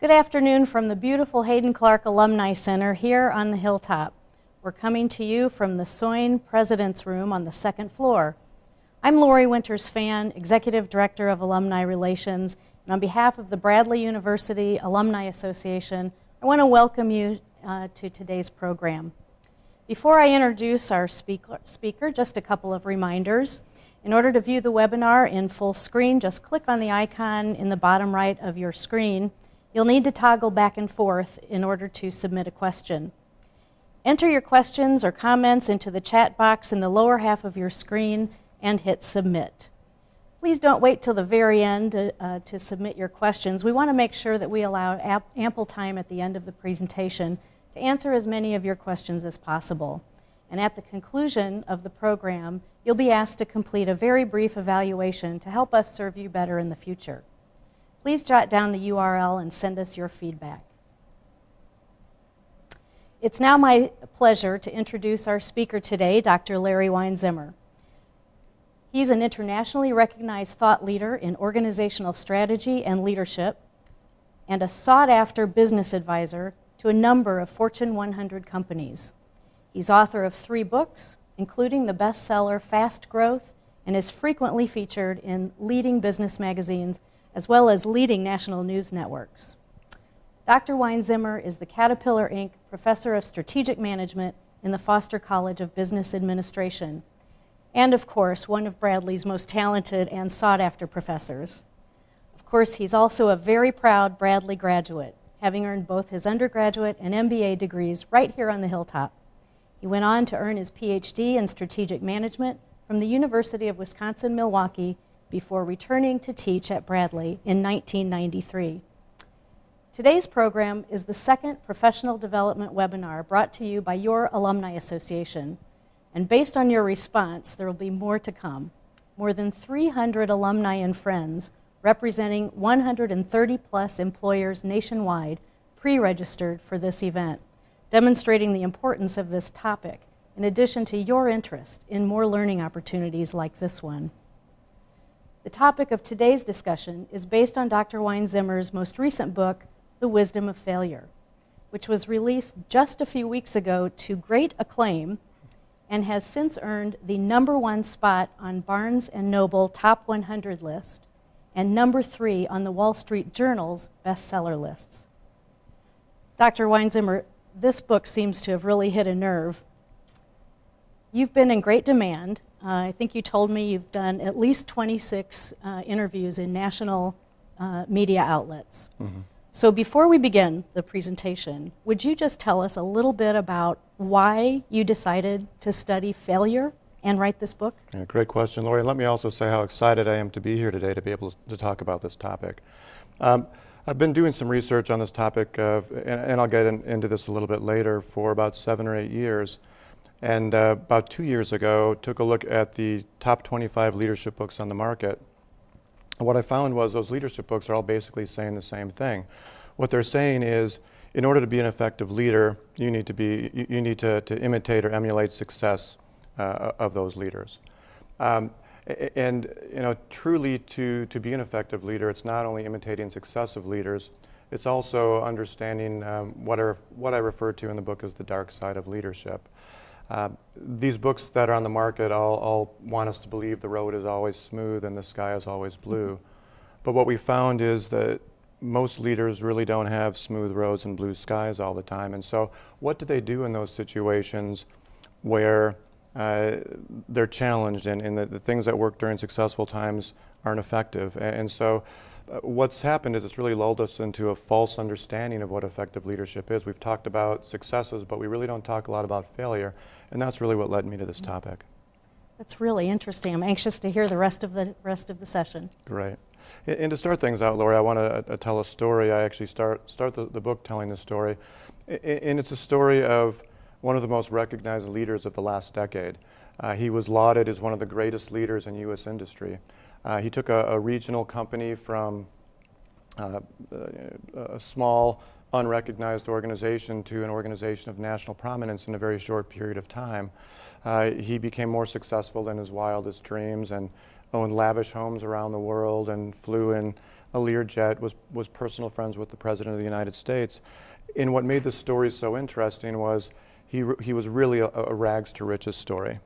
Good afternoon from the beautiful Hayden Clark Alumni Center here on the hilltop. We're coming to you from the Soin President's Room on the second floor. I'm Lori Winters-Fan, Executive Director of Alumni Relations, and on behalf of the Bradley University Alumni Association, I want to welcome you to today's program. Before I introduce our speaker, just a couple of reminders. In order to view the webinar in full screen, just click on the icon in the bottom right of your screen. You'll need to toggle back and forth in order to submit a question. Enter your questions or comments into the chat box in the lower half of your screen and hit submit. Please don't wait till the very end to submit your questions. We want to make sure that we allow ample time at the end of the presentation to answer as many of your questions as possible. And at the conclusion of the program, you'll be asked to complete a very brief evaluation to help us serve you better in the future. Please jot down the URL and send us your feedback. It's now my pleasure to introduce our speaker today, Dr. Larry Weinzimmer. He's an internationally recognized thought leader in organizational strategy and leadership, and a sought-after business advisor to a number of Fortune 100 companies. He's author of 3 books, including the bestseller Fast Growth, and is frequently featured in leading business magazines as well as leading national news networks. Dr. Weinzimmer is the Caterpillar, Inc. Professor of Strategic Management in the Foster College of Business Administration, and of course, one of Bradley's most talented and sought-after professors. Of course, he's also a very proud Bradley graduate, having earned both his undergraduate and MBA degrees right here on the hilltop. He went on to earn his PhD in Strategic Management from the University of Wisconsin-Milwaukee before returning to teach at Bradley in 1993. Today's program is the second professional development webinar brought to you by your Alumni Association. And based on your response, there will be more to come. More than 300 alumni and friends representing 130 plus employers nationwide pre-registered for this event, demonstrating the importance of this topic, in addition to your interest in more learning opportunities like this one. The topic of today's discussion is based on Dr. Weinzimmer's most recent book, The Wisdom of Failure, which was released just a few weeks ago to great acclaim and has since earned the #1 spot on Barnes & Noble Top 100 list and #3 on the Wall Street Journal's bestseller lists. Dr. Weinzimmer, this book seems to have really hit a nerve. You've been in great demand. I think you told me you've done at least 26 interviews in national media outlets. Mm-hmm. So before we begin the presentation, would you just tell us a little bit about why you decided to study failure and write this book? Yeah, great question, Lori. Let me also say how excited I am to be here today to be able to talk about this topic. I've been doing some research on this topic, and I'll get into this a little bit later, for about 7 or 8 years. And about 2 years ago, took a look at the top 25 leadership books on the market. And what I found was those leadership books are all basically saying the same thing. What they're saying is, in order to be an effective leader, you need to imitate or emulate success of those leaders. And truly to be an effective leader, it's not only imitating success of leaders, it's also understanding what I refer to in the book as the dark side of leadership. These books that are on the market all want us to believe the road is always smooth and the sky is always blue. But what we found is that most leaders really don't have smooth roads and blue skies all the time. And so what do they do in those situations where they're challenged and the things that work during successful times aren't effective? And so what's happened is it's really lulled us into a false understanding of what effective leadership is. We've talked about successes, but we really don't talk a lot about failure, and that's really what led me to this topic. That's really interesting. I'm anxious to hear the rest of the session. Great. And to start things out, Lori, I want to tell a story. I actually start the book telling this story, and it's a story of one of the most recognized leaders of the last decade. He was lauded as one of the greatest leaders in U.S. industry. He took a regional company from a small, unrecognized organization to an organization of national prominence in a very short period of time. He became more successful than his wildest dreams, and owned lavish homes around the world and flew in a Learjet, was personal friends with the President of the United States. And what made this story so interesting was he was really a rags to riches story.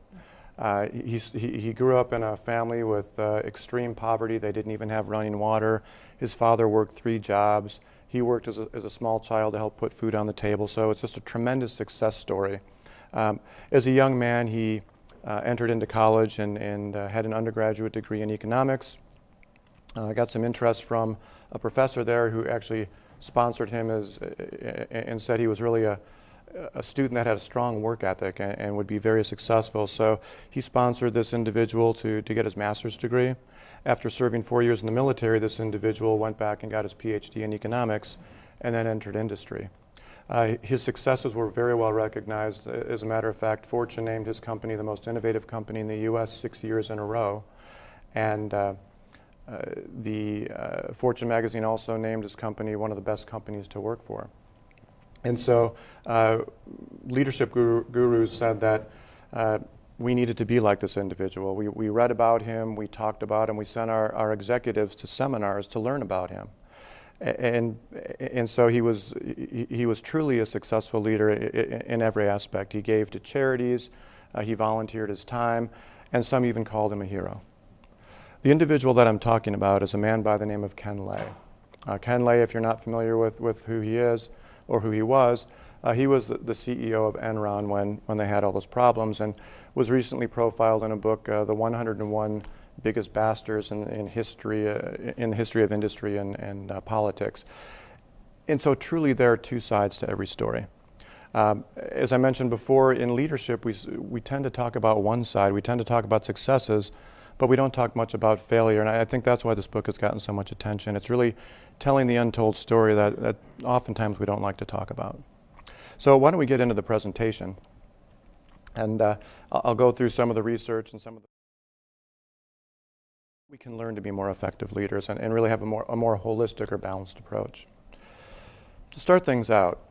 He grew up in a family with extreme poverty. They didn't even have running water. His father worked 3 jobs. He worked as a small child to help put food on the table. So it's just a tremendous success story. As a young man, he entered into college and had an undergraduate degree in economics. Got some interest from a professor there who actually sponsored him and said he was really a student that had a strong work ethic and would be very successful. So he sponsored this individual to get his master's degree. After serving 4 years in the military, this individual went back and got his PhD in economics and then entered industry. His successes were very well recognized. As a matter of fact, Fortune named his company the most innovative company in the US 6 years in a row. And the Fortune magazine also named his company one of the best companies to work for. And so leadership gurus said that we needed to be like this individual. We read about him, we talked about him, we sent our executives to seminars to learn about him. And so he was truly a successful leader in every aspect. He gave to charities, he volunteered his time, and some even called him a hero. The individual that I'm talking about is a man by the name of Ken Lay. Ken Lay, if you're not familiar with who he is or who he was the CEO of Enron when they had all those problems, and was recently profiled in a book, The 101 Biggest Bastards in the history of industry and politics. And so truly there are 2 sides to every story. As I mentioned before, in leadership we tend to talk about one side. We tend to talk about successes, but we don't talk much about failure, and I think that's why this book has gotten so much attention. It's really telling the untold story that oftentimes we don't like to talk about. So why don't we get into the presentation, and I'll go through some of the research and some of the we can learn to be more effective leaders and really have a more holistic or balanced approach. To start things out,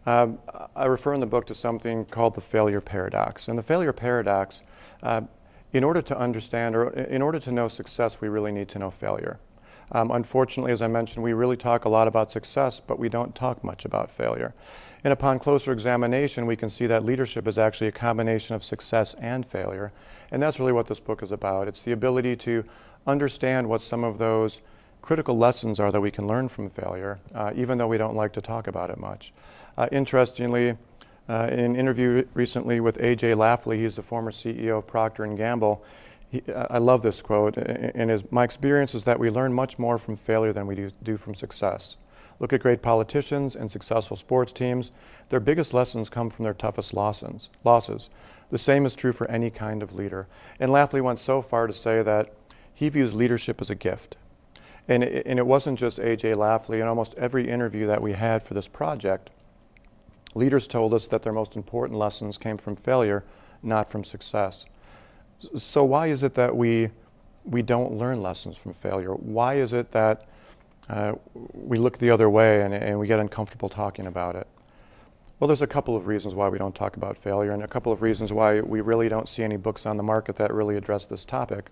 I refer in the book to something called the failure paradox. And the failure paradox, in order to understand or in order to know success, we really need to know failure. Unfortunately, as I mentioned, we really talk a lot about success, but we don't talk much about failure. And upon closer examination, we can see that leadership is actually a combination of success and failure. And that's really what this book is about. It's the ability to understand what some of those critical lessons are that we can learn from failure, even though we don't like to talk about it much. Interestingly, in an interview recently with A.J. Lafley, he's the former CEO of Procter & Gamble, I love this quote, and my experience is that we learn much more from failure than we do from success. Look at great politicians and successful sports teams. Their biggest lessons come from their toughest losses. The same is true for any kind of leader. And Lafley went so far to say that he views leadership as a gift. And it wasn't just A.J. Lafley. In almost every interview that we had for this project, leaders told us that their most important lessons came from failure, not from success. So why is it that we don't learn lessons from failure? Why is it that we look the other way and we get uncomfortable talking about it? Well, there's a couple of reasons why we don't talk about failure, and a couple of reasons why we really don't see any books on the market that really address this topic.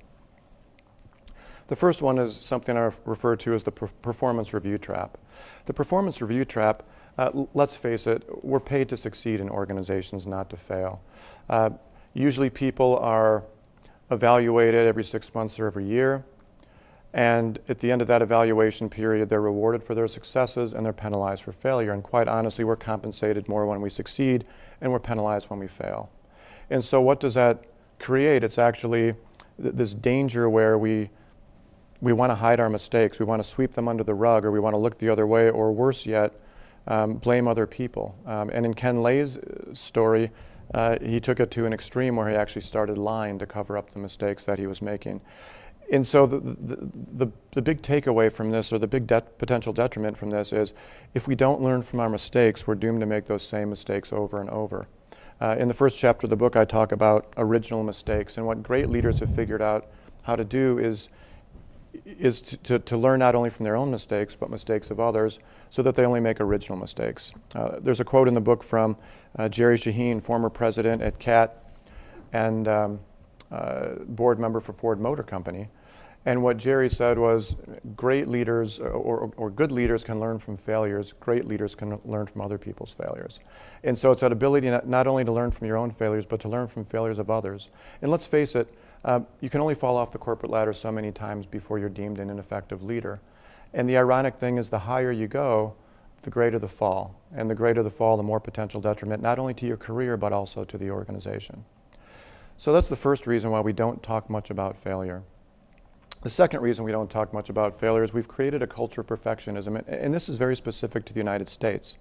The first one is something I refer to as the performance review trap. The performance review trap, let's face it, we're paid to succeed in organizations, not to fail. Usually people are evaluated every 6 months or every year, and at the end of that evaluation period, they're rewarded for their successes and they're penalized for failure. And quite honestly, we're compensated more when we succeed and we're penalized when we fail. And so what does that create? It's actually this danger where we want to hide our mistakes, we want to sweep them under the rug, or we want to look the other way, or worse yet, blame other people. And in Ken Lay's story, he took it to an extreme where he actually started lying to cover up the mistakes that he was making. And so the big takeaway from this, or the big potential detriment from this, is if we don't learn from our mistakes, we're doomed to make those same mistakes over and over. In the first chapter of the book, I talk about original mistakes, and what great leaders have figured out how to do is to learn not only from their own mistakes, but mistakes of others, so that they only make original mistakes. There's a quote in the book from Jerry Shaheen, former president at CAT and board member for Ford Motor Company. And what Jerry said was, great leaders or good leaders can learn from failures. Great leaders can learn from other people's failures. And so it's that ability not only to learn from your own failures, but to learn from failures of others. And let's face it, you can only fall off the corporate ladder so many times before you're deemed an ineffective leader. And the ironic thing is, the higher you go, the greater the fall. And the greater the fall, the more potential detriment, not only to your career, but also to the organization. So that's the first reason why we don't talk much about failure. The second reason we don't talk much about failure is we've created a culture of perfectionism, and this is very specific to the United States.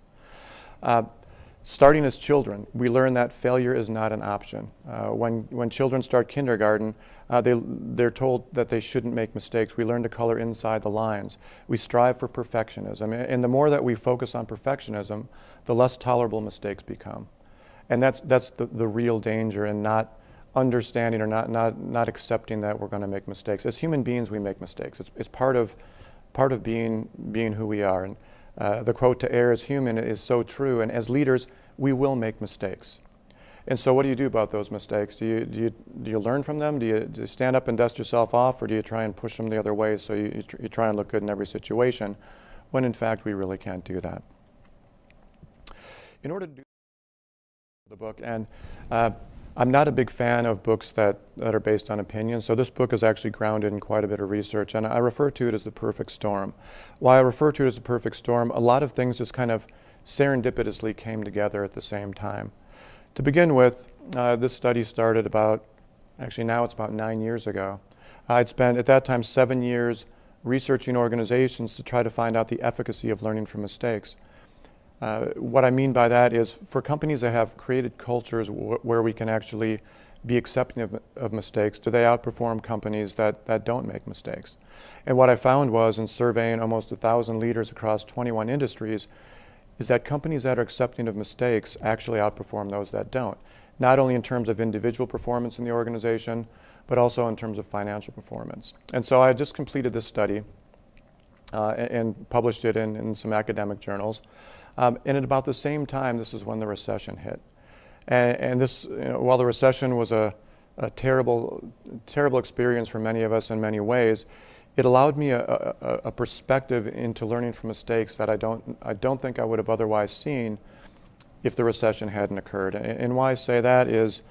Starting as children, we learn that failure is not an option. When children start kindergarten, they're told that they shouldn't make mistakes. We learn to color inside the lines. We strive for perfectionism, and the more that we focus on perfectionism, the less tolerable mistakes become. And that's the real danger in not understanding or not accepting that we're going to make mistakes. As human beings, we make mistakes. It's part of being who we are. And the quote, "To err is human," is so true. And as leaders, we will make mistakes. And so, what do you do about those mistakes? Do you learn from them? Do you stand up and dust yourself off, or do you try and push them the other way so you try and look good in every situation, when in fact we really can't do that? In order to do the book, and I'm not a big fan of books that are based on opinion, so this book is actually grounded in quite a bit of research, and I refer to it as the perfect storm. Why I refer to it as the perfect storm, a lot of things just kind of serendipitously came together at the same time. To begin with, this study started now it's about 9 years ago. I'd spent, at that time, 7 years researching organizations to try to find out the efficacy of learning from mistakes. What I mean by that is, for companies that have created cultures where we can actually be accepting of mistakes, do they outperform companies that don't make mistakes? And what I found was, in surveying almost 1,000 leaders across 21 industries, is that companies that are accepting of mistakes actually outperform those that don't. Not only in terms of individual performance in the organization, but also in terms of financial performance. And so I just completed this study and published it in some academic journals. And at about the same time, this is when the recession hit. And this, while the recession was a terrible experience for many of us in many ways, it allowed me a perspective into learning from mistakes that I don't think I would have otherwise seen if the recession hadn't occurred. And why I say that is,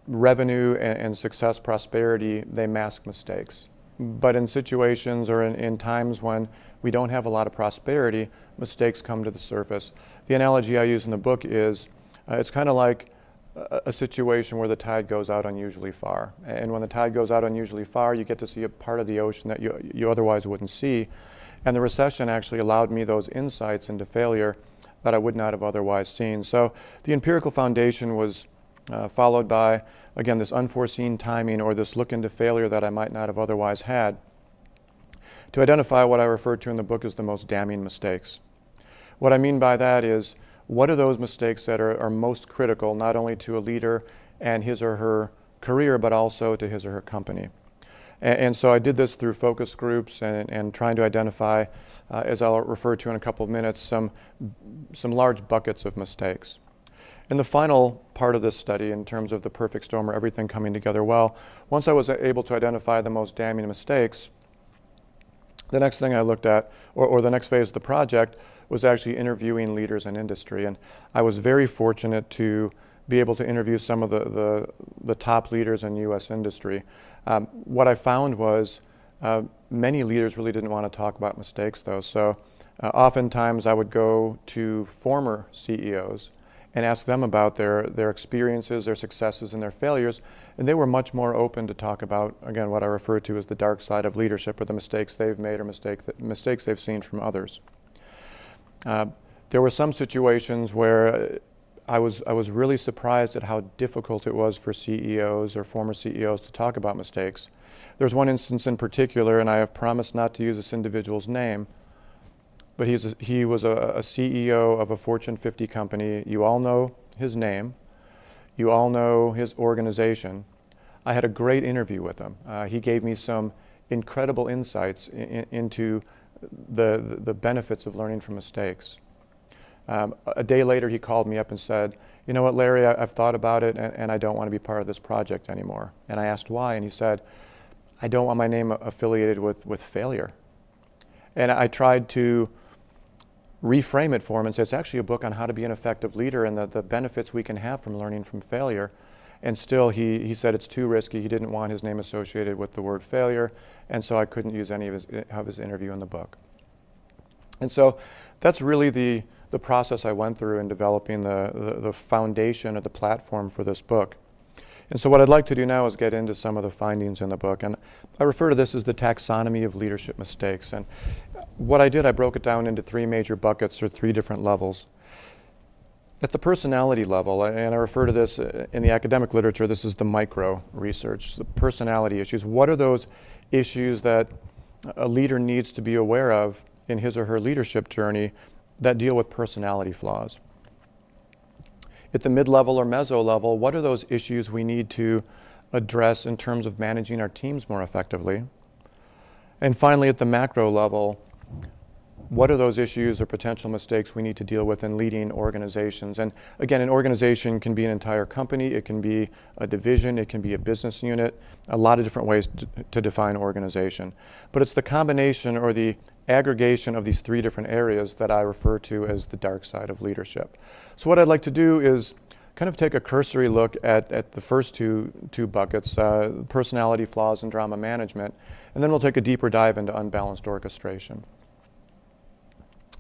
revenue and success, prosperity, they mask mistakes. But in situations or in times when we don't have a lot of prosperity, mistakes come to the surface. The analogy I use in the book is, it's kind of like a situation where the tide goes out unusually far. And when the tide goes out unusually far, you get to see a part of the ocean that you otherwise wouldn't see. And the recession actually allowed me those insights into failure that I would not have otherwise seen. So the empirical foundation was followed by, again, this unforeseen timing, or this look into failure that I might not have otherwise had, to identify what I refer to in the book as the most damning mistakes. What I mean by that is, what are those mistakes that are most critical, not only to a leader and his or her career, but also to his or her company? And so I did this through focus groups and trying to identify, as I'll refer to in a couple of minutes, some large buckets of mistakes. And the final part of this study, in terms of the perfect storm, or everything coming together well, once I was able to identify the most damning mistakes, the next thing I looked at, or the next phase of the project, was actually interviewing leaders in industry. And I was very fortunate to be able to interview some of the top leaders in U.S. industry. What I found was many leaders really didn't want to talk about mistakes, though. So oftentimes I would go to former CEOs and ask them about their experiences, their successes, and their failures. And they were much more open to talk about, again, what I refer to as the dark side of leadership, or the mistakes they've made, or mistakes they've seen from others. There were some situations where I was really surprised at how difficult it was for CEOs or former CEOs to talk about mistakes. There's one instance in particular, and I have promised not to use this individual's name, but he was a CEO of a Fortune 50 company. You all know his name. You all know his organization. I had a great interview with him. He gave me some incredible insights into the benefits of learning from mistakes. A day later, he called me up and said, "You know what, Larry, I've thought about it, and I don't want to be part of this project anymore." And I asked why, and he said, I don't want my name affiliated with failure. And I tried to reframe it for him and say it's actually a book on how to be an effective leader and the benefits we can have from learning from failure. And still he said it's too risky. He didn't want his name associated with the word failure, and so I couldn't use any of his interview in the book. And so that's really the process I went through in developing the foundation or the platform for this book. And so what I'd like to do now is get into some of the findings in the book. And I refer to this as the taxonomy of leadership mistakes. And what I did, I broke it down into three major buckets or three different levels. At the personality level, and I refer to this in the academic literature, this is the micro research, the personality issues. What are those issues that a leader needs to be aware of in his or her leadership journey that deal with personality flaws? At the mid-level or meso level, what are those issues we need to address in terms of managing our teams more effectively? And finally, at the macro level, what are those issues or potential mistakes we need to deal with in leading organizations? And again, an organization can be an entire company, it can be a division, it can be a business unit, a lot of different ways to define organization. But it's the combination or the aggregation of these three different areas that I refer to as the dark side of leadership. So what I'd like to do is kind of take a cursory look at the first two buckets, personality flaws and drama management, and then we'll take a deeper dive into unbalanced orchestration.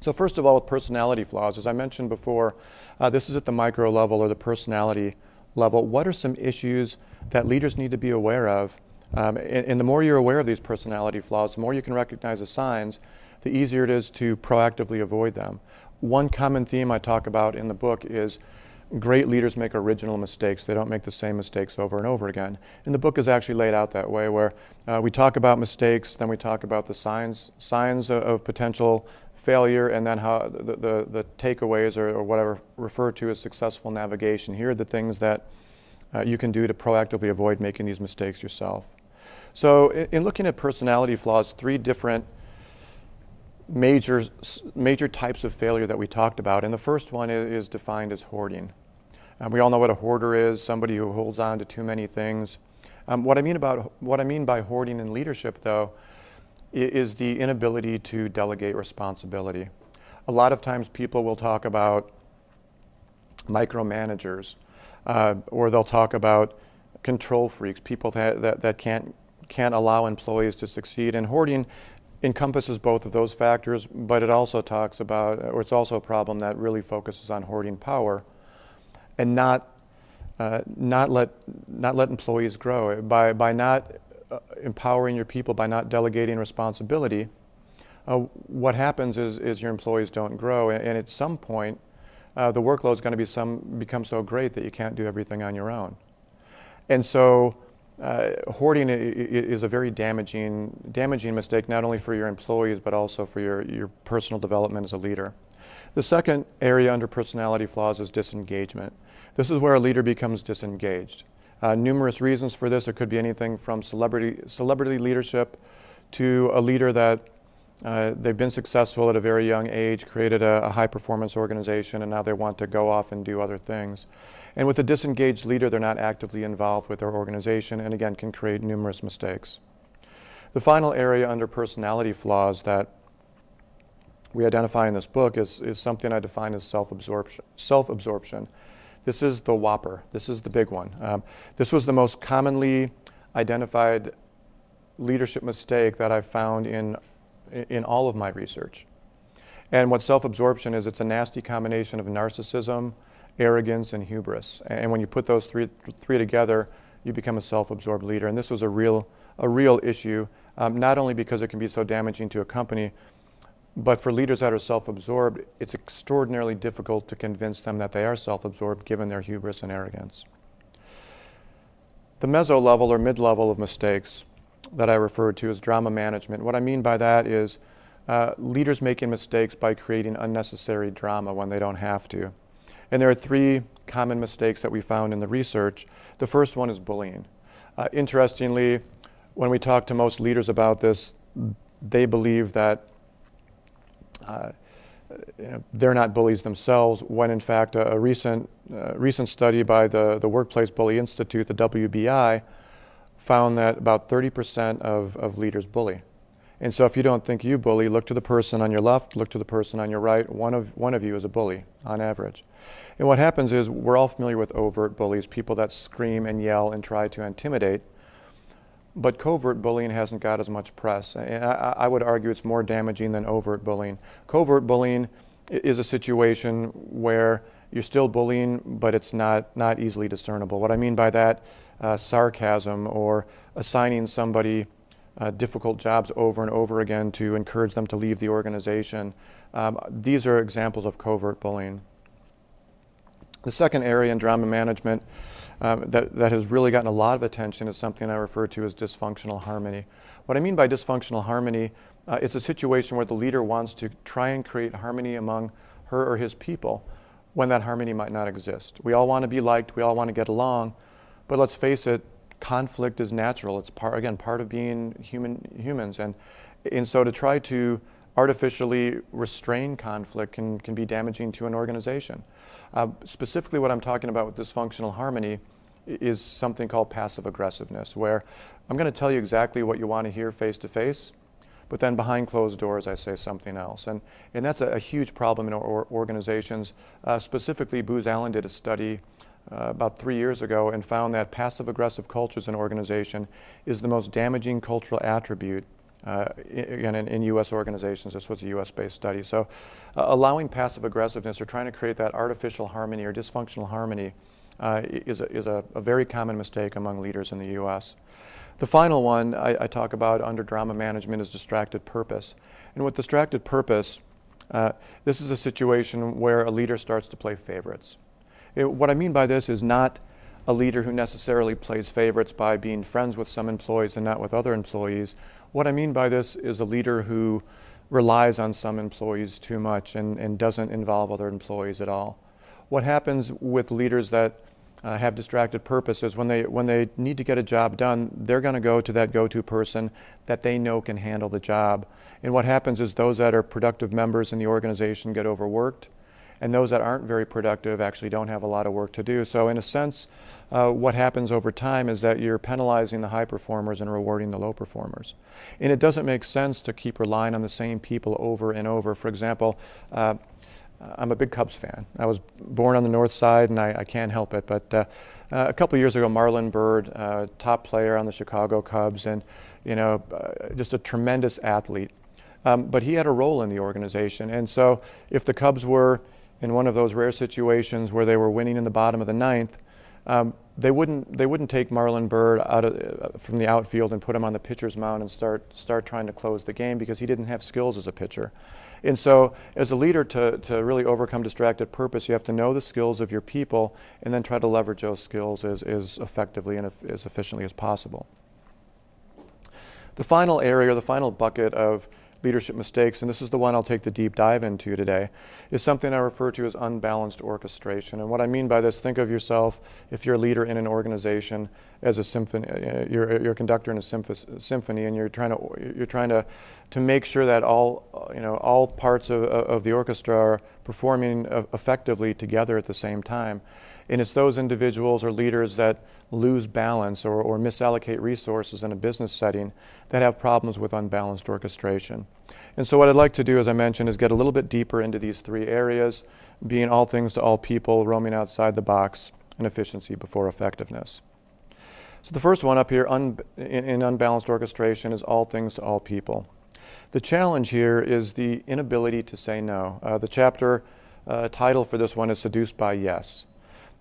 So first of all, with personality flaws, as I mentioned before, this is at the micro level or the personality level. What are some issues that leaders need to be aware of? And the more you're aware of these personality flaws, the more you can recognize the signs, the easier it is to proactively avoid them. One common theme I talk about in the book is great leaders make original mistakes. They don't make the same mistakes over and over again. And the book is actually laid out that way, where we talk about mistakes, then we talk about the signs of potential failure, and then how the takeaways or whatever referred to as successful navigation. Here are the things that you can do to proactively avoid making these mistakes yourself. So in looking at personality flaws, three different major types of failure that we talked about, and the first one is defined as hoarding. We all know what a hoarder is, somebody who holds on to too many things. What I mean by hoarding in leadership, though, is the inability to delegate responsibility. A lot of times people will talk about micromanagers, or they'll talk about control freaks, people that can't allow employees to succeed. And hoarding encompasses both of those factors, but it also talks about, or it's also a problem that really focuses on hoarding power and not let employees grow. By not empowering your people, by not delegating responsibility, what happens is your employees don't grow, and at some point the workload is going to become so great that you can't do everything on your own. And so hoarding is a very damaging mistake, not only for your employees but also for your personal development as a leader. The second area under personality flaws is disengagement. This is where a leader becomes disengaged. Numerous reasons for this. It could be anything from celebrity leadership to a leader that they've been successful at a very young age, created a high-performance organization, and now they want to go off and do other things. And with a disengaged leader, they're not actively involved with their organization, and again, can create numerous mistakes. The final area under personality flaws that we identify in this book is something I define as self-absorption. This is the whopper. This is the big one. This was the most commonly identified leadership mistake that I've found in all of my research. And what self-absorption is, it's a nasty combination of narcissism, arrogance, and hubris. And when you put those three together, you become a self-absorbed leader. And this was a real issue, not only because it can be so damaging to a company, but for leaders that are self-absorbed, it's extraordinarily difficult to convince them that they are self-absorbed given their hubris and arrogance. The meso level or mid-level of mistakes that I referred to as drama management. What I mean by that is leaders making mistakes by creating unnecessary drama when they don't have to. And there are three common mistakes that we found in the research. The first one is bullying. Interestingly, when we talk to most leaders about this, they believe that they're not bullies themselves, when in fact a recent study by the Workplace Bully Institute, the WBI, found that about 30% of leaders bully. And so if you don't think you bully, look to the person on your left, look to the person on your right. One of you is a bully on average. And what happens is we're all familiar with overt bullies, people that scream and yell and try to intimidate. But covert bullying hasn't got as much press. And I would argue it's more damaging than overt bullying. Covert bullying is a situation where you're still bullying, but it's not easily discernible. What I mean by that, sarcasm or assigning somebody difficult jobs over and over again to encourage them to leave the organization. These are examples of covert bullying. The second area in drama management that has really gotten a lot of attention is something I refer to as dysfunctional harmony. What I mean by dysfunctional harmony, it's a situation where the leader wants to try and create harmony among her or his people when that harmony might not exist. We all want to be liked, we all want to get along, but let's face it, conflict is natural. It's part of being humans. And so to try to artificially restrain conflict can be damaging to an organization. Specifically what I'm talking about with dysfunctional harmony is something called passive aggressiveness, where I'm going to tell you exactly what you want to hear face to face, but then behind closed doors I say something else. And that's a huge problem in organizations. Specifically, Booz Allen did a study about 3 years ago and found that passive aggressive cultures in an organization is the most damaging cultural attribute in U.S. organizations. This was a U.S.-based study. So allowing passive aggressiveness or trying to create that artificial harmony or dysfunctional harmony is a very common mistake among leaders in the U.S. The final one I talk about under drama management is distracted purpose. And with distracted purpose, this is a situation where a leader starts to play favorites. What I mean by this is not a leader who necessarily plays favorites by being friends with some employees and not with other employees. What I mean by this is a leader who relies on some employees too much and doesn't involve other employees at all. What happens with leaders that have distracted purpose is when they need to get a job done, they're going to go to that go-to person that they know can handle the job. And what happens is those that are productive members in the organization get overworked, and those that aren't very productive actually don't have a lot of work to do. So in a sense, what happens over time is that you're penalizing the high performers and rewarding the low performers. And it doesn't make sense to keep relying on the same people over and over. For example, I'm a big Cubs fan. I was born on the north side and I can't help it, but a couple of years ago, Marlon Byrd, top player on the Chicago Cubs, and just a tremendous athlete. But he had a role in the organization, and so if the Cubs were in one of those rare situations where they were winning in the bottom of the ninth, they wouldn't take Marlon Byrd from the outfield and put him on the pitcher's mound and start trying to close the game because he didn't have skills as a pitcher. And so as a leader, to really overcome distracted purpose, you have to know the skills of your people and then try to leverage those skills as effectively and as efficiently as possible. The final area, the final bucket of leadership mistakes, and this is the one I'll take the deep dive into today, is something I refer to as unbalanced orchestration. And what I mean by this, think of yourself, if you're a leader in an organization, as a symphony. You're a conductor in a symphony, and you're trying to make sure that all parts of the orchestra are performing effectively together at the same time. And it's those individuals or leaders that lose balance or misallocate resources in a business setting that have problems with unbalanced orchestration. And so what I'd like to do, as I mentioned, is get a little bit deeper into these three areas, being all things to all people, roaming outside the box, and efficiency before effectiveness. So the first one up here in unbalanced orchestration is all things to all people. The challenge here is the inability to say no. The chapter title for this one is Seduced by Yes.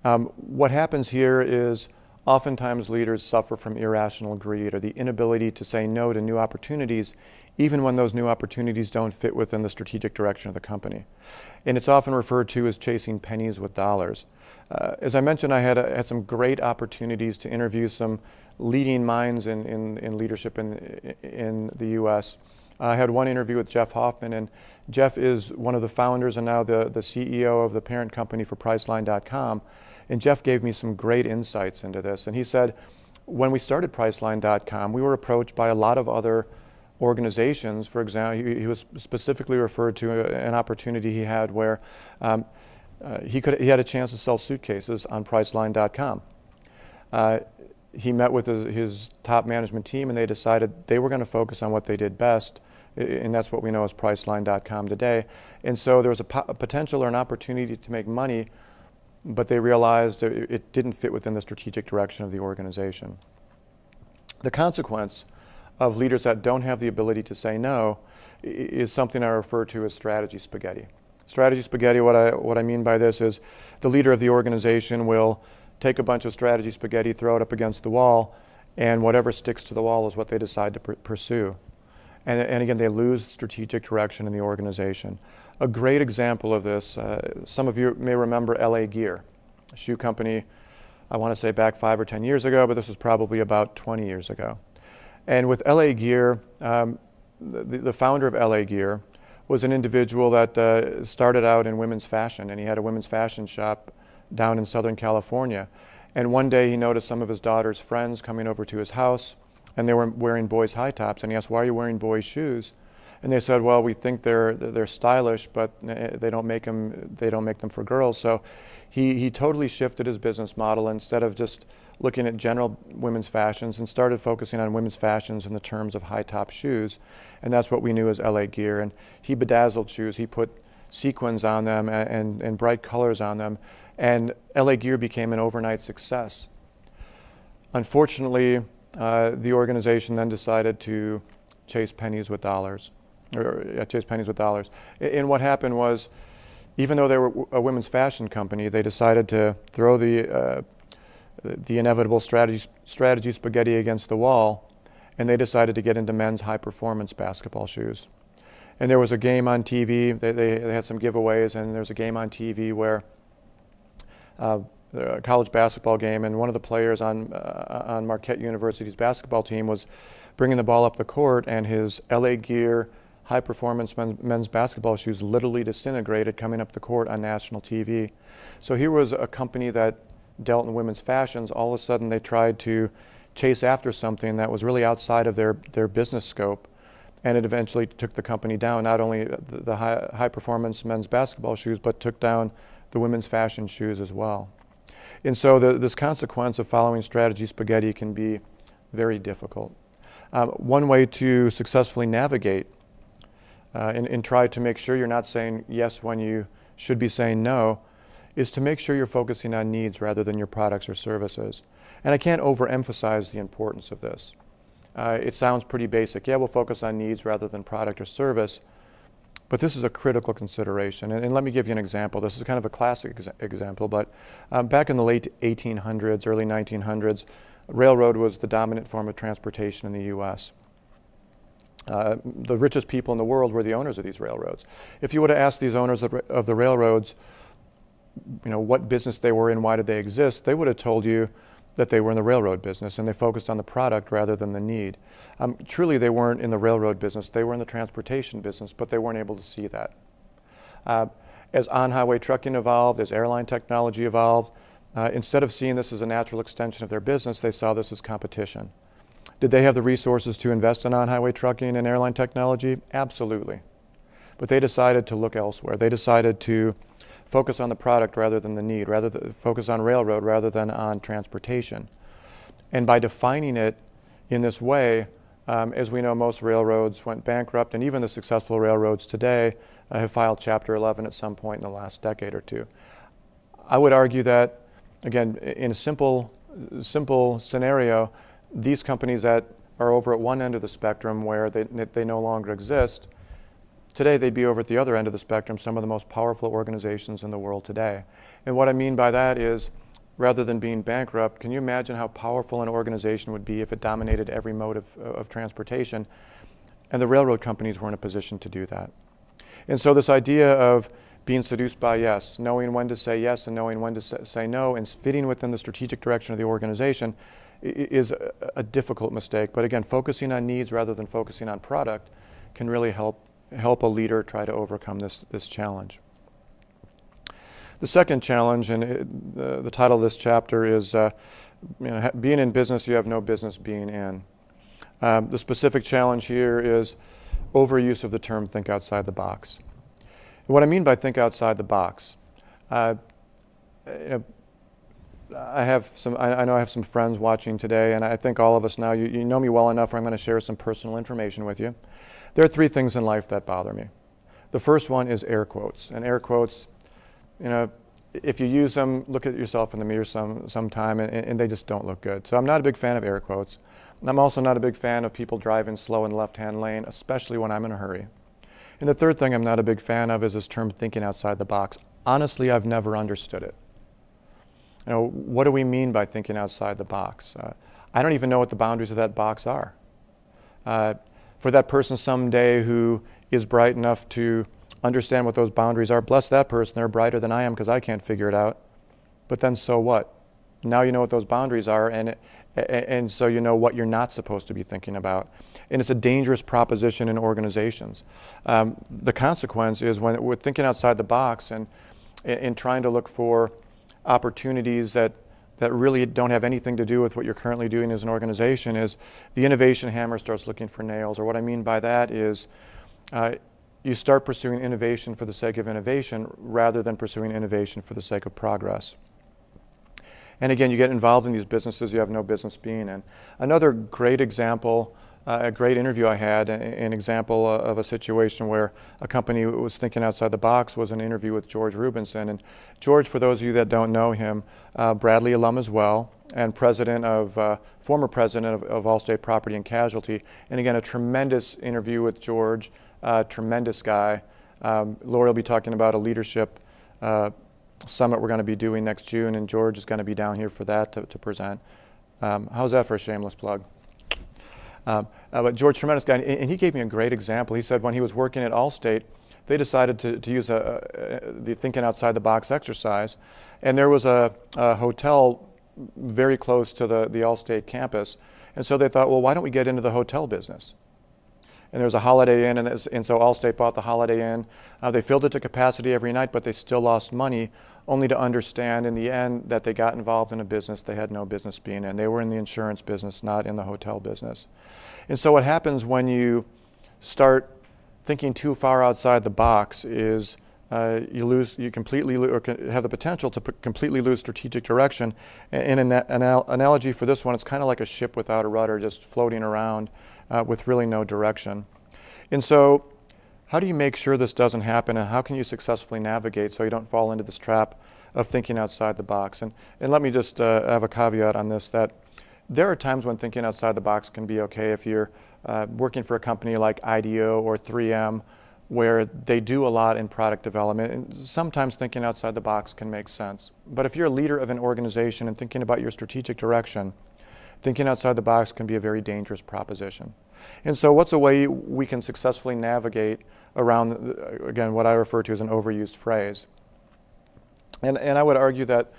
What happens here is oftentimes leaders suffer from irrational greed or the inability to say no to new opportunities, even when those new opportunities don't fit within the strategic direction of the company. And it's often referred to as chasing pennies with dollars. As I mentioned, I had some great opportunities to interview some leading minds in leadership in the U.S. I had one interview with Jeff Hoffman, and Jeff is one of the founders and now the CEO of the parent company for Priceline.com. And Jeff gave me some great insights into this. And he said, when we started Priceline.com, we were approached by a lot of other organizations. For example, he was specifically referred to an opportunity he had where he had a chance to sell suitcases on Priceline.com. he met with his top management team, and they decided they were going to focus on what they did best, and that's what we know as Priceline.com today. And so there was a potential or an opportunity to make money, but they realized it didn't fit within the strategic direction of the organization. The consequence of leaders that don't have the ability to say no is something I refer to as strategy spaghetti. Strategy spaghetti, what I mean by this is the leader of the organization will take a bunch of strategy spaghetti, throw it up against the wall, and whatever sticks to the wall is what they decide to pursue. And again, they lose strategic direction in the organization. A great example of this, some of you may remember LA Gear, a shoe company, I want to say back 5 or 10 years ago, but this was probably about 20 years ago. And with LA Gear, the founder of LA Gear was an individual that started out in women's fashion, and he had a women's fashion shop down in Southern California. And one day he noticed some of his daughter's friends coming over to his house, and they were wearing boys' high tops. And he asked, "Why are you wearing boys' shoes?" And they said, "Well, we think they're stylish, but they don't make them for girls." So he totally shifted his business model. Instead of just looking at general women's fashions, and started focusing on women's fashions in the terms of high top shoes. And that's what we knew as LA Gear. And he bedazzled shoes. He put sequins on them and bright colors on them. And LA Gear became an overnight success. Unfortunately, the organization then decided to chase pennies with dollars. And what happened was, even though they were a women's fashion company, they decided to throw the inevitable strategy spaghetti against the wall, and they decided to get into men's high-performance basketball shoes. And there was a game on TV. They had some giveaways, and there's a game on TV where a college basketball game, and one of the players on Marquette University's basketball team was bringing the ball up the court, and his LA Gear high-performance men's basketball shoes literally disintegrated coming up the court on national TV. So here was a company that dealt in women's fashions. All of a sudden they tried to chase after something that was really outside of their business scope, and it eventually took the company down, not only the high-performance men's basketball shoes, but took down the women's fashion shoes as well. And so this consequence of following strategy spaghetti can be very difficult. One way to successfully navigate and try to make sure you're not saying yes when you should be saying no is to make sure you're focusing on needs rather than your products or services. And I can't overemphasize the importance of this. It sounds pretty basic. Yeah, we'll focus on needs rather than product or service, but this is a critical consideration. And let me give you an example. This is kind of a classic example, but back in the late 1800s, early 1900s, railroad was the dominant form of transportation in the U.S. The richest people in the world were the owners of these railroads. If you would have asked these owners of the railroads, what business they were in, why did they exist, they would have told you that they were in the railroad business, and they focused on the product rather than the need. Truly, they weren't in the railroad business. They were in the transportation business, but they weren't able to see that. As on-highway trucking evolved, as airline technology evolved, instead of seeing this as a natural extension of their business, they saw this as competition. Did they have the resources to invest in on-highway trucking and airline technology? Absolutely. But they decided to look elsewhere. They decided to focus on the product rather than the need, focus on railroad rather than on transportation. And by defining it in this way, as we know, most railroads went bankrupt, and even the successful railroads today have filed Chapter 11 at some point in the last decade or two. I would argue that, again, in a simple scenario, these companies that are over at one end of the spectrum where they no longer exist, today they'd be over at the other end of the spectrum, some of the most powerful organizations in the world today. And what I mean by that is, rather than being bankrupt, can you imagine how powerful an organization would be if it dominated every mode of transportation? And the railroad companies were in a position to do that. And so this idea of being seduced by yes, knowing when to say yes and knowing when to say no, and fitting within the strategic direction of the organization is a difficult mistake. But again, focusing on needs rather than focusing on product can really help a leader try to overcome this challenge. The second challenge, and the title of this chapter is being in business you have no business being in. The specific challenge here is overuse of the term think outside the box. And what I mean by think outside the box, I know I have some friends watching today, and I think all of us now, you know me well enough where I'm going to share some personal information with you. There are three things in life that bother me. The first one is air quotes. And air quotes, if you use them, look at yourself in the mirror sometime, and they just don't look good. So I'm not a big fan of air quotes. I'm also not a big fan of people driving slow in the left-hand lane, especially when I'm in a hurry. And the third thing I'm not a big fan of is this term thinking outside the box. Honestly, I've never understood it. What do we mean by thinking outside the box? I don't even know what the boundaries of that box are. For that person someday who is bright enough to understand what those boundaries are, bless that person, they're brighter than I am because I can't figure it out. But then so what? Now you know what those boundaries are, and so you know what you're not supposed to be thinking about. And it's a dangerous proposition in organizations. The consequence is when we're thinking outside the box and trying to look for opportunities that really don't have anything to do with what you're currently doing as an organization, is the innovation hammer starts looking for nails. Or what I mean by that is you start pursuing innovation for the sake of innovation rather than pursuing innovation for the sake of progress. And again, you get involved in these businesses you have no business being in. Another great example, a great interview I had, an example of a situation where a company was thinking outside the box, was an interview with George Rubinson. And George, for those of you that don't know him, Bradley alum as well, and former president of Allstate Property and Casualty. And again, a tremendous interview with George, tremendous guy. Lori will be talking about a leadership summit we're going to be doing next June, and George is going to be down here for that to present. How's that for a shameless plug? But George, tremendous guy, and he gave me a great example. He said when he was working at Allstate, they decided to use the thinking outside the box exercise, and there was a hotel very close to the Allstate campus, and so they thought, well, why don't we get into the hotel business? And there was a Holiday Inn, and so Allstate bought the Holiday Inn. They filled it to capacity every night, but they still lost money, only to understand in the end that they got involved in a business they had no business being in. They were in the insurance business, not in the hotel business. And so what happens when you start thinking too far outside the box is you completely or have the potential to completely lose strategic direction. And an analogy for this one, it's kind of like a ship without a rudder, just floating around with really no direction. And so how do you make sure this doesn't happen, and how can you successfully navigate so you don't fall into this trap of thinking outside the box? And let me just have a caveat on this, that there are times when thinking outside the box can be okay if you're working for a company like IDEO or 3M, where they do a lot in product development, and sometimes thinking outside the box can make sense. But if you're a leader of an organization and thinking about your strategic direction, thinking outside the box can be a very dangerous proposition. And so what's a way we can successfully navigate around, again, what I refer to as an overused phrase? And I would argue that,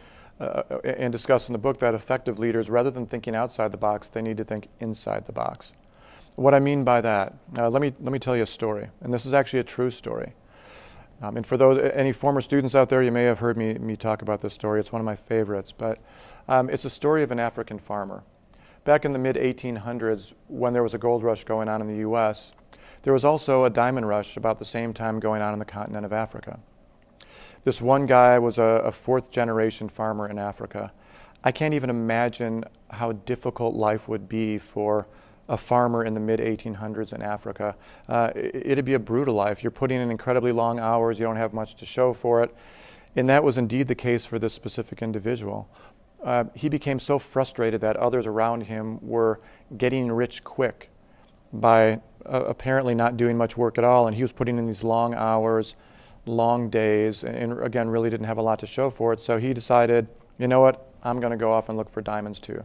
and discuss in the book, that effective leaders, rather than thinking outside the box, they need to think inside the box. What I mean by that, let me tell you a story, and this is actually a true story. And for any former students out there, you may have heard me talk about this story. It's one of my favorites, but it's a story of an African farmer. Back in the mid-1800s, when there was a gold rush going on in the U.S., there was also a diamond rush about the same time going on in the continent of Africa. This one guy was a fourth-generation farmer in Africa. I can't even imagine how difficult life would be for a farmer in the mid-1800s in Africa. It'd be a brutal life. You're putting in incredibly long hours. You don't have much to show for it. And that was indeed the case for this specific individual. He became so frustrated that others around him were getting rich quick by apparently not doing much work at all, and he was putting in these long hours, long days, and again, really didn't have a lot to show for it. So he decided, you know what, I'm going to go off and look for diamonds too.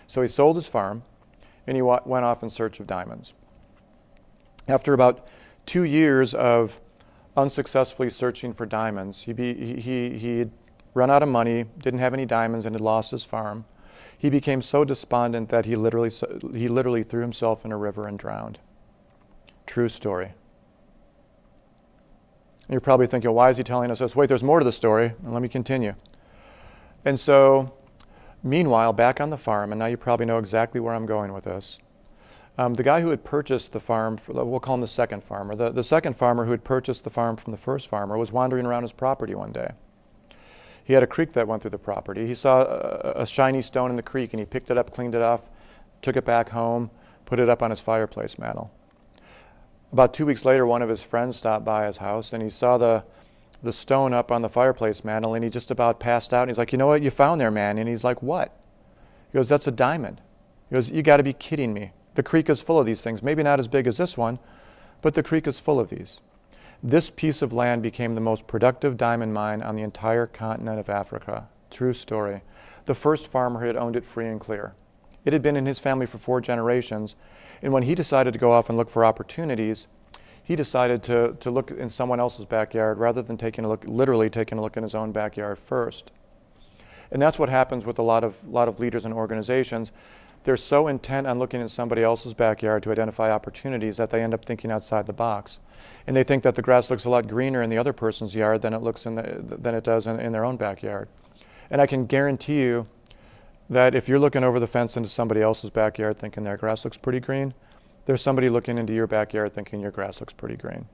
So he sold his farm, and he went off in search of diamonds. After about 2 years of unsuccessfully searching for diamonds, he'd run out of money, didn't have any diamonds, and had lost his farm. He became so despondent that he literally threw himself in a river and drowned. True story. And you're probably thinking, why is he telling us this? Wait, there's more to the story, and let me continue. And so, meanwhile, back on the farm, and now you probably know exactly where I'm going with this, the guy who had purchased the farm, we'll call him the second farmer, the second farmer who had purchased the farm from the first farmer was wandering around his property one day. He had a creek that went through the property. He saw a shiny stone in the creek, and he picked it up, cleaned it off, took it back home, put it up on his fireplace mantel. About 2 weeks later, one of his friends stopped by his house, and he saw the stone up on the fireplace mantel, and he just about passed out. And he's like, "You know what you found there, man?" And he's like, "What?" He goes, "That's a diamond." He goes, "You got to be kidding me. The creek is full of these things. Maybe not as big as this one, but the creek is full of these." This piece of land became the most productive diamond mine on the entire continent of Africa. True story. The first farmer had owned it free and clear. It had been in his family for 4 generations, and when he decided to go off and look for opportunities, he decided to look in someone else's backyard rather than literally taking a look in his own backyard first. And that's what happens with a lot of leaders and organizations. They're so intent on looking in somebody else's backyard to identify opportunities that they end up thinking outside the box. And they think that the grass looks a lot greener in the other person's yard than it does in their own backyard. And I can guarantee you that if you're looking over the fence into somebody else's backyard thinking their grass looks pretty green, there's somebody looking into your backyard thinking your grass looks pretty green.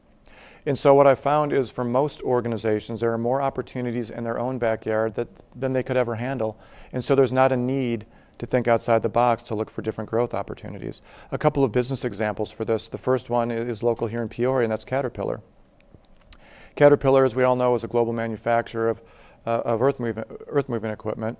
And so what I found is for most organizations, there are more opportunities in their own backyard than they could ever handle. And so there's not a need to think outside the box to look for different growth opportunities. A couple of business examples for this. The first one is local here in Peoria, and that's Caterpillar. Caterpillar, as we all know, is a global manufacturer of earth moving equipment,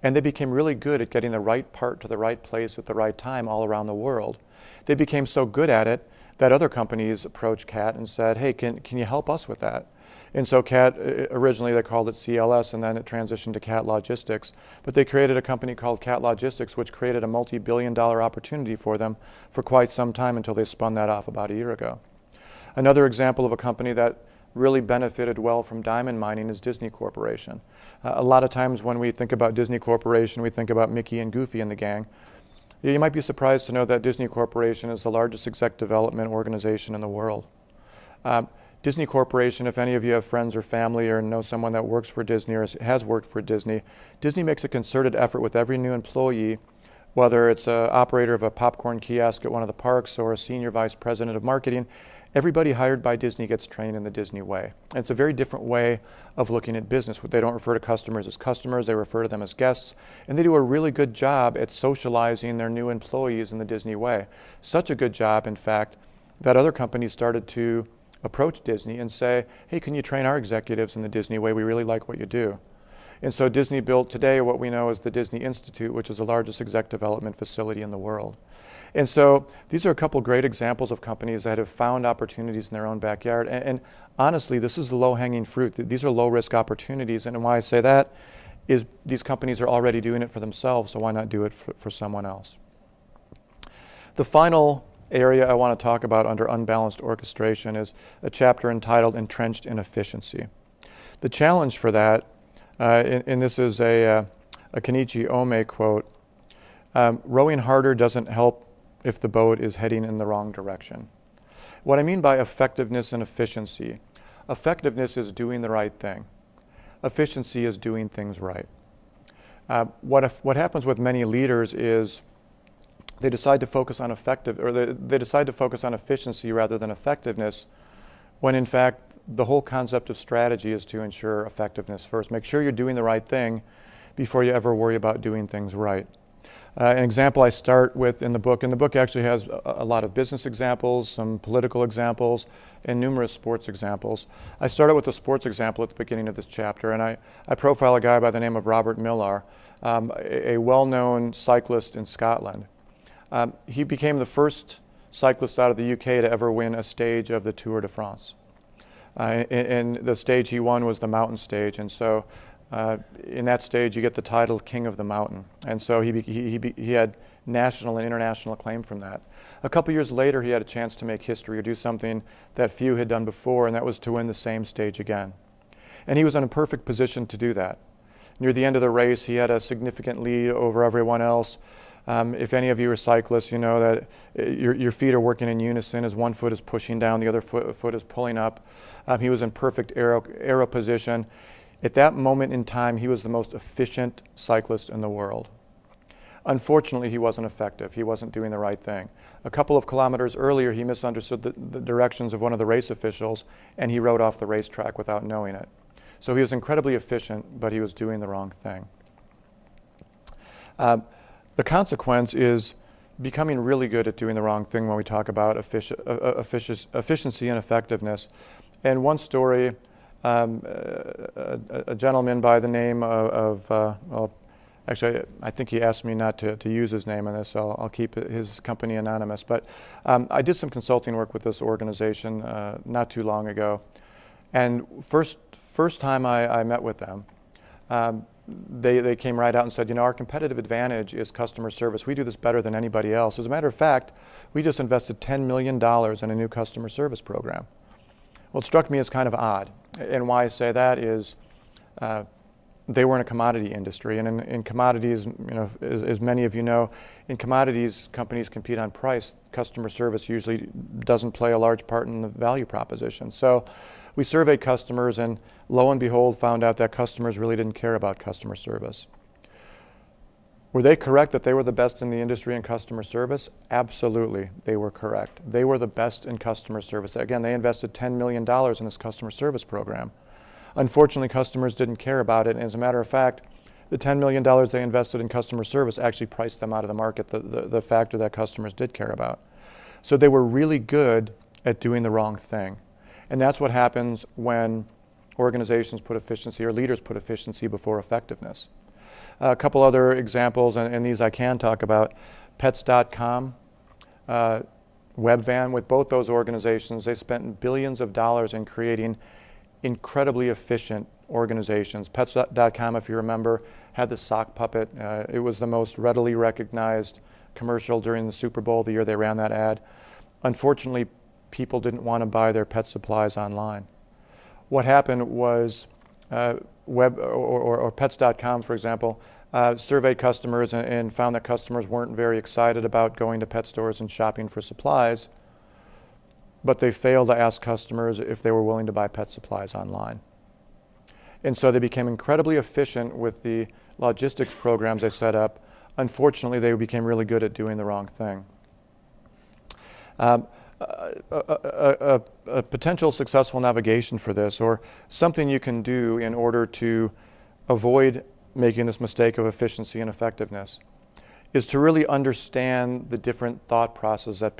and they became really good at getting the right part to the right place at the right time all around the world. They became so good at it that other companies approached CAT and said, "Hey, can you help us with that?" And so CAT, originally they called it CLS, and then it transitioned to CAT Logistics. But they created a company called CAT Logistics, which created a multi-billion-dollar opportunity for them for quite some time until they spun that off about a year ago. Another example of a company that really benefited well from diamond mining is Disney Corporation. A lot of times when we think about Disney Corporation, we think about Mickey and Goofy and the gang. You might be surprised to know that Disney Corporation is the largest exec development organization in the world. Disney Corporation, if any of you have friends or family or know someone that works for Disney or has worked for Disney, Disney makes a concerted effort with every new employee, whether it's an operator of a popcorn kiosk at one of the parks or a senior vice president of marketing. Everybody hired by Disney gets trained in the Disney way. And it's a very different way of looking at business. They don't refer to customers as customers, they refer to them as guests, and they do a really good job at socializing their new employees in the Disney way. Such a good job, in fact, that other companies started to approach Disney and say, "Hey, can you train our executives in the Disney way? We really like what you do." And so Disney built today what we know as the Disney Institute, which is the largest exec development facility in the world. And so these are a couple great examples of companies that have found opportunities in their own backyard. And honestly, this is the low-hanging fruit. These are low-risk opportunities. And why I say that is these companies are already doing it for themselves, so why not do it for someone else? The final area I want to talk about under unbalanced orchestration is a chapter entitled Entrenched Inefficiency. The challenge for that, and this is a Kenichi Ome quote, rowing harder doesn't help if the boat is heading in the wrong direction. What I mean by effectiveness and efficiency, effectiveness is doing the right thing. Efficiency is doing things right. What happens with many leaders is they decide to focus on they decide to focus on efficiency rather than effectiveness, when in fact the whole concept of strategy is to ensure effectiveness first. Make sure you're doing the right thing before you ever worry about doing things right. An example I start with in the book, and the book actually has a lot of business examples, some political examples, and numerous sports examples. I started with a sports example at the beginning of this chapter, and I profile a guy by the name of Robert Millar, a well-known cyclist in Scotland. He became the first cyclist out of the UK to ever win a stage of the Tour de France. And the stage he won was the mountain stage, and so in that stage you get the title King of the Mountain. And so he had national and international acclaim from that. A couple years later he had a chance to make history or do something that few had done before, and that was to win the same stage again. And he was in a perfect position to do that. Near the end of the race he had a significant lead over everyone else. If any of you are cyclists, you know that your feet are working in unison as one foot is pushing down, the other foot is pulling up. He was in perfect aero position. At that moment in time, he was the most efficient cyclist in the world. Unfortunately, he wasn't effective. He wasn't doing the right thing. A couple of kilometers earlier, he misunderstood the directions of one of the race officials, and he rode off the racetrack without knowing it. So he was incredibly efficient, but he was doing the wrong thing. The consequence is becoming really good at doing the wrong thing when we talk about efficiency and effectiveness. And one story, a gentleman by the name actually, I think he asked me not to use his name on this, so I'll keep his company anonymous. But I did some consulting work with this organization not too long ago. And first time I met with them, they came right out and said, our competitive advantage is customer service. We do this better than anybody else. As a matter of fact, we just invested $10 million in a new customer service program. Well, it struck me as kind of odd. And why I say that is they were in a commodity industry. And in commodities, as many of you know, in commodities, companies compete on price. Customer service usually doesn't play a large part in the value proposition. So we surveyed customers, and lo and behold, found out that customers really didn't care about customer service. Were they correct that they were the best in the industry in customer service? Absolutely, they were correct. They were the best in customer service. Again, they invested $10 million in this customer service program. Unfortunately, customers didn't care about it, and as a matter of fact, the $10 million they invested in customer service actually priced them out of the market, the factor that customers did care about. So they were really good at doing the wrong thing. And that's what happens when organizations put efficiency, or leaders put efficiency before effectiveness. A couple other examples, and these I can talk about. Pets.com, Webvan, with both those organizations, they spent billions of dollars in creating incredibly efficient organizations. Pets.com, if you remember, had the sock puppet. It was the most readily recognized commercial during the Super Bowl, the year they ran that ad. Unfortunately, people didn't want to buy their pet supplies online. What happened was Pets.com, for example, surveyed customers and found that customers weren't very excited about going to pet stores and shopping for supplies, but they failed to ask customers if they were willing to buy pet supplies online. And so they became incredibly efficient with the logistics programs they set up. Unfortunately, they became really good at doing the wrong thing. A potential successful navigation for this, or something you can do in order to avoid making this mistake of efficiency and effectiveness, is to really understand the different thought processes that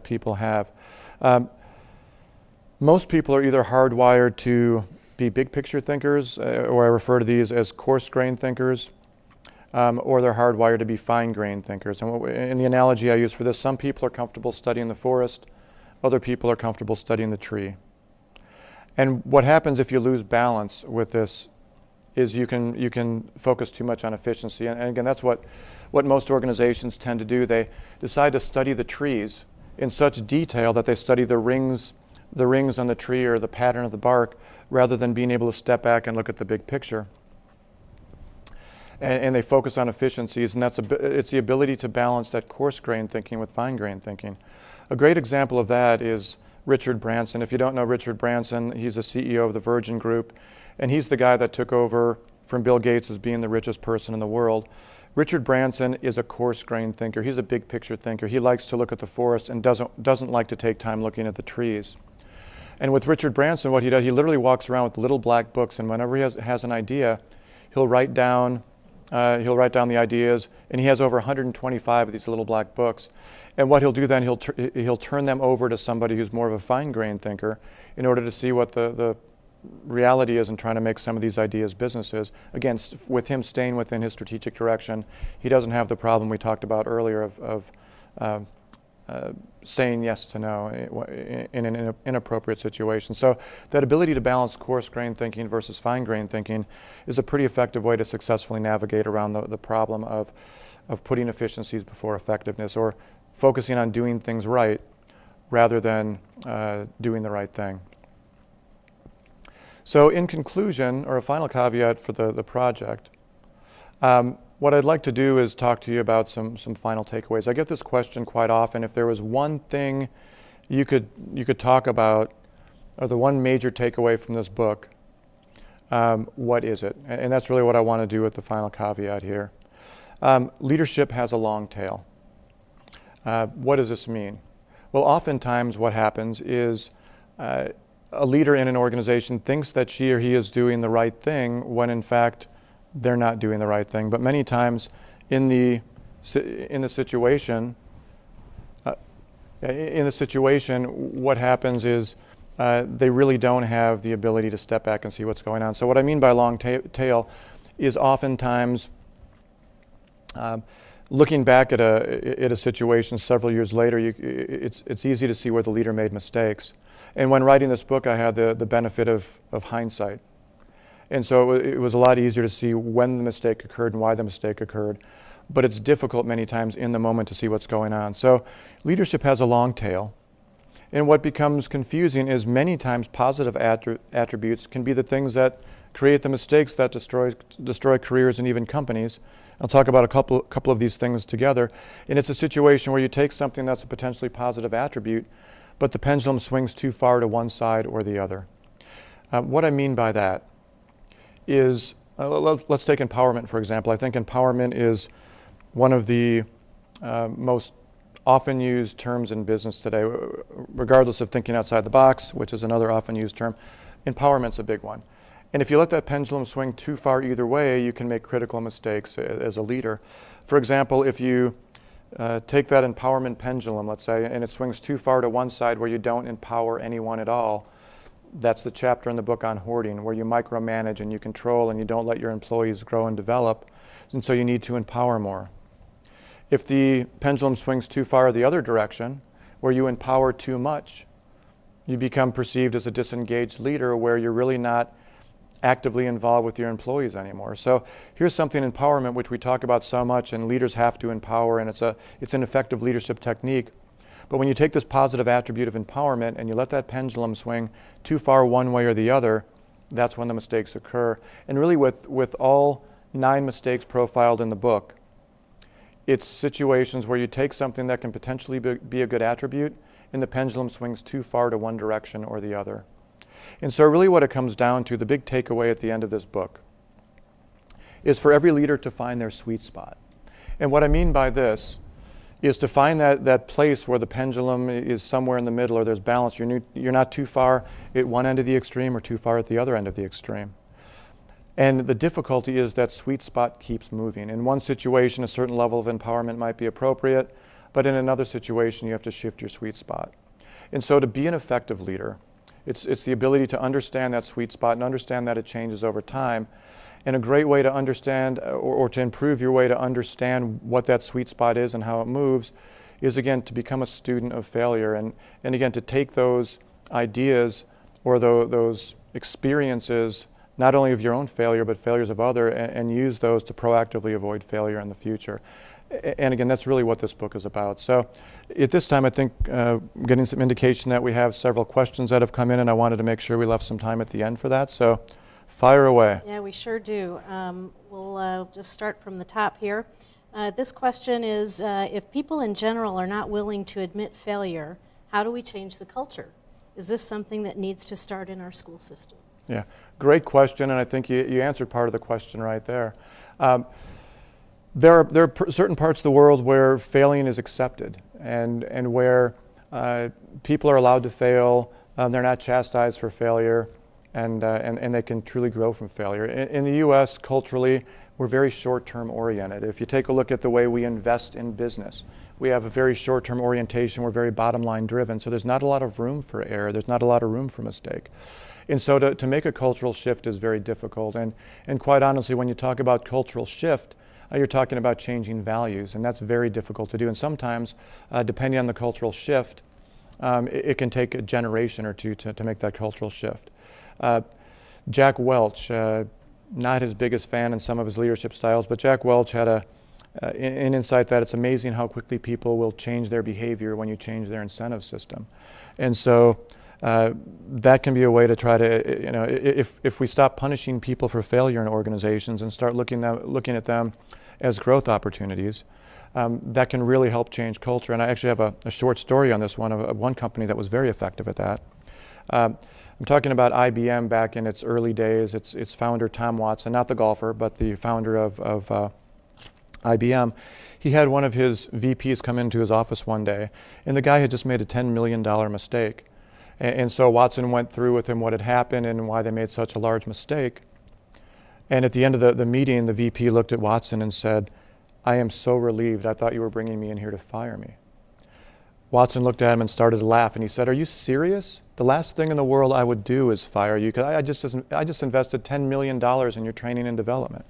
people have. Most people are either hardwired to be big picture thinkers, or I refer to these as coarse-grained thinkers, or they're hardwired to be fine-grained thinkers. And in the analogy I use for this, some people are comfortable studying the forest, other people are comfortable studying the tree. And what happens if you lose balance with this is you can focus too much on efficiency. And again, that's what most organizations tend to do. They decide to study the trees in such detail that they study the rings on the tree or the pattern of the bark, rather than being able to step back and look at the big picture. And they focus on efficiencies, and it's the ability to balance that coarse-grained thinking with fine-grained thinking. A great example of that is Richard Branson. If you don't know Richard Branson, he's the CEO of the Virgin Group, and he's the guy that took over from Bill Gates as being the richest person in the world. Richard Branson is a coarse-grained thinker. He's a big-picture thinker. He likes to look at the forest and doesn't like to take time looking at the trees. And with Richard Branson, what he does, he literally walks around with little black books, and whenever he has an idea, he'll write down the ideas, and he has over 125 of these little black books. And what he'll do then, he'll turn them over to somebody who's more of a fine-grained thinker in order to see what the reality is and trying to make some of these ideas businesses. Again, with him staying within his strategic direction, he doesn't have the problem we talked about earlier of saying yes to no in an inappropriate situation. So that ability to balance coarse-grained thinking versus fine-grained thinking is a pretty effective way to successfully navigate around the problem of putting efficiencies before effectiveness, or focusing on doing things right rather than doing the right thing. So in conclusion, or a final caveat for the project, what I'd like to do is talk to you about some final takeaways. I get this question quite often. If there was one thing you could talk about, or the one major takeaway from this book, what is it? And that's really what I want to do with the final caveat here. Leadership has a long tail. What does this mean? Well, oftentimes what happens is a leader in an organization thinks that she or he is doing the right thing when in fact they're not doing the right thing. But many times in the situation, what happens is they really don't have the ability to step back and see what's going on. So what I mean by long tail is oftentimes looking back at a situation several years later, it's easy to see where the leader made mistakes. And when writing this book, I had the benefit of hindsight. And so it was a lot easier to see when the mistake occurred and why the mistake occurred. But it's difficult many times in the moment to see what's going on. So leadership has a long tail. And what becomes confusing is many times positive attributes can be the things that create the mistakes that destroy careers and even companies. I'll talk about a couple of these things together. And it's a situation where you take something that's a potentially positive attribute, but the pendulum swings too far to one side or the other. What I mean by that is, let's take empowerment, for example. I think empowerment is one of the most often used terms in business today, regardless of thinking outside the box, which is another often used term. Empowerment's a big one. And if you let that pendulum swing too far either way, you can make critical mistakes as a leader. For example, if you take that empowerment pendulum, let's say, and it swings too far to one side where you don't empower anyone at all, that's the chapter in the book on hoarding, where you micromanage and you control and you don't let your employees grow and develop, and so you need to empower more. If the pendulum swings too far the other direction, where you empower too much, you become perceived as a disengaged leader where you're really not actively involved with your employees anymore. So here's something, empowerment, which we talk about so much, and leaders have to empower, and it's an effective leadership technique. But when you take this positive attribute of empowerment and you let that pendulum swing too far one way or the other, that's when the mistakes occur. And really with all 9 mistakes profiled in the book, it's situations where you take something that can potentially be a good attribute and the pendulum swings too far to one direction or the other. And so really what it comes down to, the big takeaway at the end of this book, is for every leader to find their sweet spot. And what I mean by this is to find that place where the pendulum is somewhere in the middle, or there's balance. You're not too far at one end of the extreme or too far at the other end of the extreme. And the difficulty is that sweet spot keeps moving. In one situation, a certain level of empowerment might be appropriate, but in another situation, you have to shift your sweet spot. And so to be an effective leader, it's the ability to understand that sweet spot and understand that it changes over time. And a great way to understand or to improve your way to understand what that sweet spot is and how it moves is, again, to become a student of failure. And again, to take those ideas or those experiences, not only of your own failure, but failures of others, and use those to proactively avoid failure in the future. And again, that's really what this book is about. So at this time, I think getting some indication that we have several questions that have come in, and I wanted to make sure we left some time at the end for that. So fire away. Yeah, we sure do. We'll just start from the top here. This question is, if people in general are not willing to admit failure, how do we change the culture? Is this something that needs to start in our school system? Yeah, great question, and I think you answered part of the question right there. There are certain parts of the world where failing is accepted, and where people are allowed to fail. They're not chastised for failure, and they can truly grow from failure. In the U.S., culturally, we're very short-term oriented. If you take a look at the way we invest in business, we have a very short-term orientation. We're very bottom-line driven, so there's not a lot of room for error. There's not a lot of room for mistake. And so to make a cultural shift is very difficult. And quite honestly, when you talk about cultural shift, you're talking about changing values, and that's very difficult to do. And sometimes, depending on the cultural shift, it can take a generation or two to make that cultural shift. Jack Welch, not his biggest fan in some of his leadership styles, but Jack Welch had an insight that it's amazing how quickly people will change their behavior when you change their incentive system. And so that can be a way to try to, if we stop punishing people for failure in organizations and start looking at them as growth opportunities, that can really help change culture. And I actually have a short story on this one of one company that was very effective at that. I'm talking about IBM back in its early days. Its founder, Tom Watson, not the golfer, but the founder of IBM. He had one of his VPs come into his office one day, and the guy had just made a $10 million mistake. And so Watson went through with him what had happened and why they made such a large mistake. And at the end of the meeting, the VP looked at Watson and said, "I am so relieved. I thought you were bringing me in here to fire me." Watson looked at him and started to laugh, and he said, "Are you serious? The last thing in the world I would do is fire you, because I just invested $10 million in your training and development."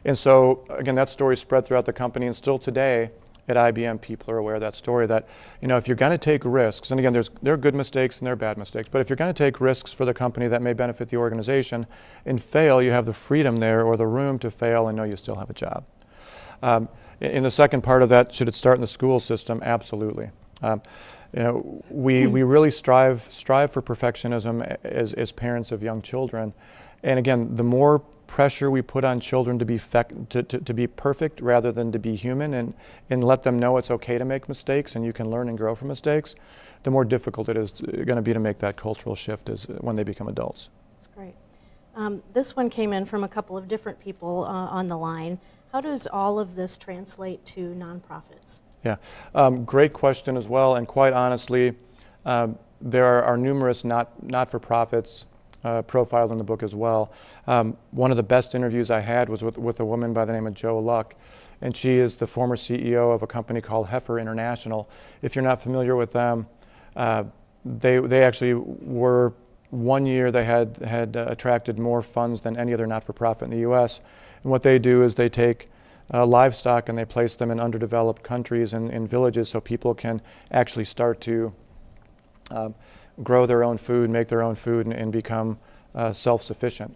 And so, again, that story spread throughout the company, and still today at IBM, people are aware of that story, that, if you're going to take risks, and again, there are good mistakes and there are bad mistakes, but if you're going to take risks for the company that may benefit the organization and fail, you have the freedom there or the room to fail and know you still have a job. In the second part of that, should it start in the school system? Absolutely. We really strive for perfectionism as parents of young children. And again, the more pressure we put on children to be perfect rather than to be human, and let them know it's okay to make mistakes and you can learn and grow from mistakes, the more difficult it is going to be to make that cultural shift when they become adults. That's great. This one came in from a couple of different people on the line. How does all of this translate to nonprofits? Yeah, great question as well. And quite honestly, there are numerous not-for-profits profiled in the book as well. One of the best interviews I had was with a woman by the name of Jo Luck, and she is the former CEO of a company called Heifer International. If you're not familiar with them, they actually were, one year they had attracted more funds than any other not-for-profit in the U.S. And what they do is they take livestock and they place them in underdeveloped countries and in villages so people can actually start to grow their own food, make their own food, and become self-sufficient.